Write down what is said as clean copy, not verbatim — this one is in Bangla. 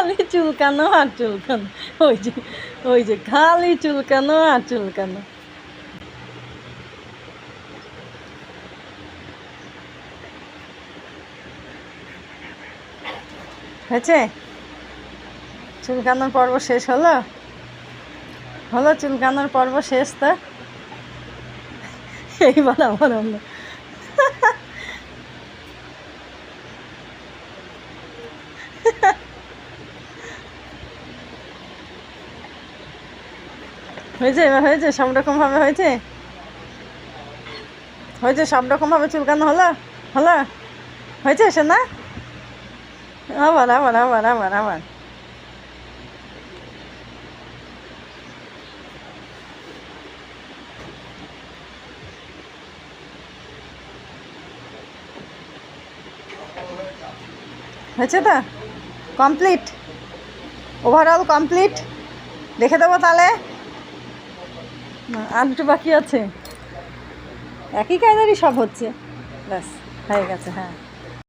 খালি চুলকানো আর চুলকানো, ওই যে খালি চুলকানো আর চুলকানো। হয়েছে? চুলকানোর পর্ব শেষ হলো? হলো চুলকানোর পর্ব শেষ তো? এইবার আমার হলো। হয়েছে? এবার হয়েছে? সব রকমভাবে হয়েছে? হয়েছে? সব রকমভাবে চুলকানো হলো? হলো? হয়েছে সে না? আবার আবার আবার আবার আবার হয়েছে তো? কমপ্লিট? Overall complete? দেখে দেবো তাহলে? আর একটু বাকি আছে। একই কায়দারই সব হচ্ছে। ব্যাস হয়ে গেছে। হ্যাঁ।